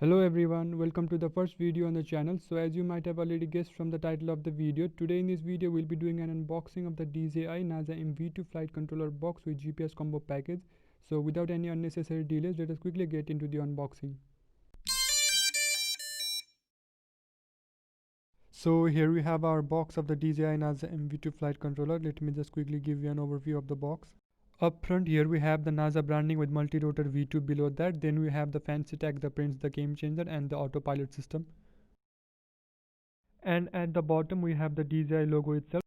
Hello everyone, welcome to the first video on the channel. So as you might have already guessed from the title of the video, today in this video we'll be doing an unboxing of the DJI Naza M V2 flight controller box with GPS combo package. So without any unnecessary delays, let us quickly get into the unboxing. So here we have our box of the DJI Naza M V2 flight controller. Let me just quickly give you an overview of the box. Up front here we have the Naza branding with Multi-Rotor V2 below that. Then we have the fancy tag that prints the game changer and the autopilot system. And at the bottom we have the DJI logo itself.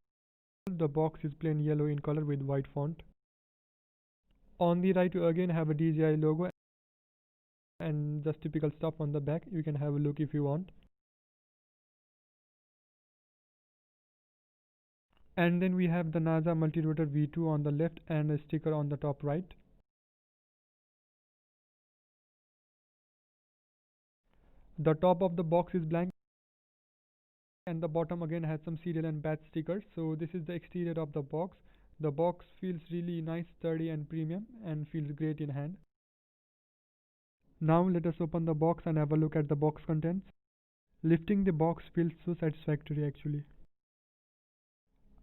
The box is plain yellow in color with white font. On the right you again have a DJI logo and just typical stuff on the back. You can have a look if you want. And then we have the Naza Multi-Rotor V2 on the left and a sticker on the top right. The top of the box is blank and the bottom again has some serial and batch stickers. So this is the exterior of the box. The box feels really nice, sturdy and premium and feels great in hand. Now let us open the box and have a look at the box contents. Lifting the box feels so satisfactory actually.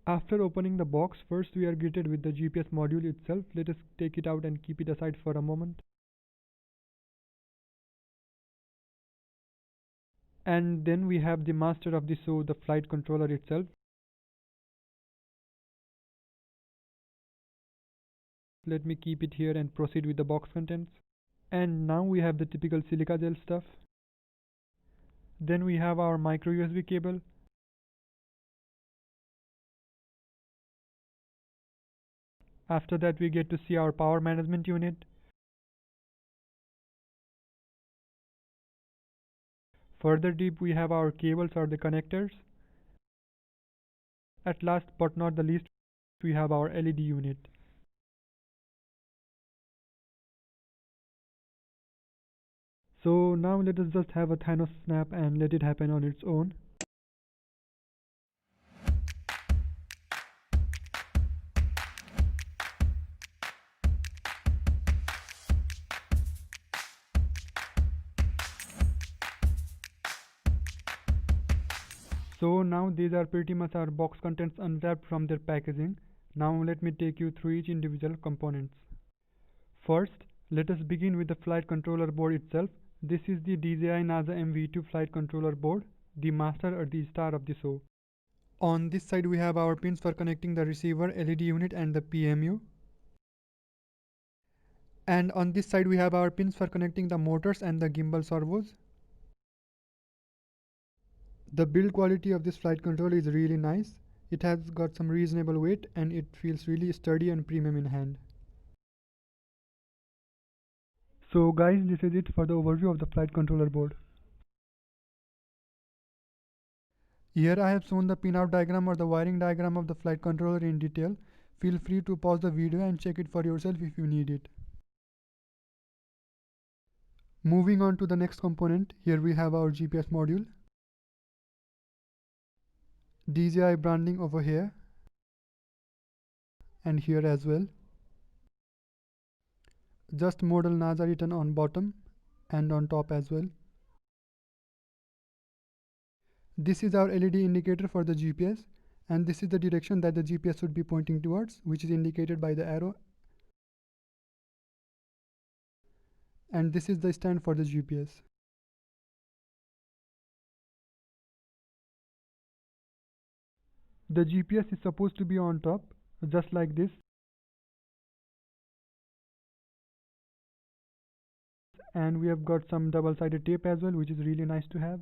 After opening the box, first we are greeted with the GPS module itself. Let us take it out and keep it aside for a moment. And then we have the master of the show, the flight controller itself. Let me keep it here and proceed with the box contents. And now we have the typical silica gel stuff. Then we have our micro USB cable. After that we get to see our power management unit. Further deep we have our cables or the connectors. At last but not the least we have our LED unit. So now let us just have a Thanos snap and let it happen on its own. So now these are pretty much our box contents unwrapped from their packaging. Now let me take you through each individual components. First, let us begin with the flight controller board itself. This is the DJI Naza M V2 flight controller board, the master or the star of the show. On this side we have our pins for connecting the receiver, LED unit and the PMU. And on this side we have our pins for connecting the motors and the gimbal servos. The build quality of this flight controller is really nice. It has got some reasonable weight and it feels really sturdy and premium in hand. So guys, this is it for the overview of the flight controller board. Here I have shown the pinout diagram or the wiring diagram of the flight controller in detail. Feel free to pause the video and check it for yourself if you need it. Moving on to the next component, here we have our GPS module. DJI branding over here and here as well. Just model Naza written on bottom and on top as well. This is our LED indicator for the GPS and this is the direction that the GPS should be pointing towards, which is indicated by the arrow. And this is the stand for the GPS. The GPS is supposed to be on top, just like this. And we have got some double-sided tape as well, which is really nice to have.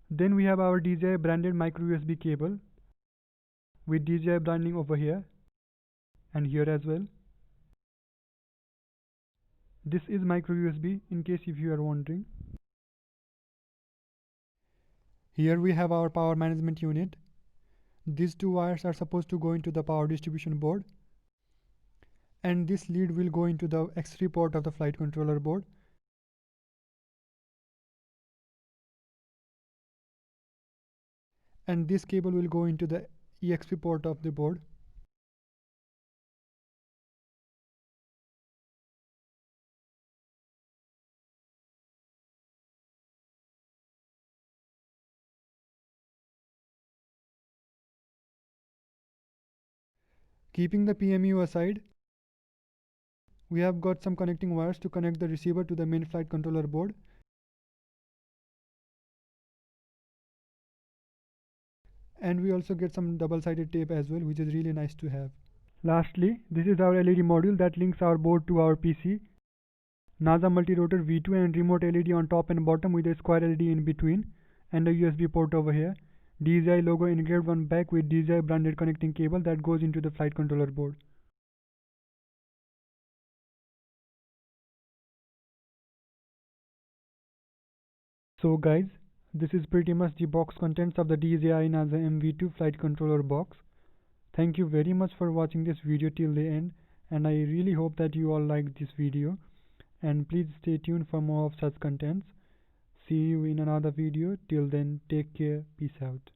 Then we have our DJI branded micro USB cable with DJI branding over here and here as well. This is micro USB in case if you are wondering. Here we have our power management unit. These two wires are supposed to go into the power distribution board. And this lead will go into the X3 port of the flight controller board. And this cable will go into the EXP port of the board. Keeping the PMU aside, we have got some connecting wires to connect the receiver to the main flight controller board. And we also get some double-sided tape as well, which is really nice to have. Lastly, this is our LED module that links our board to our PC. Naza Multi-Rotor V2 and remote LED on top and bottom with a square LED in between and a USB port over here. DJI logo engraved on back with DJI branded connecting cable that goes into the flight controller board. So guys, this is pretty much the box contents of the DJI Naza M V2 flight controller box. Thank you very much for watching this video till the end, and I really hope that you all liked this video, and please stay tuned for more of such contents. See you in another video. Till then, take care. Peace out.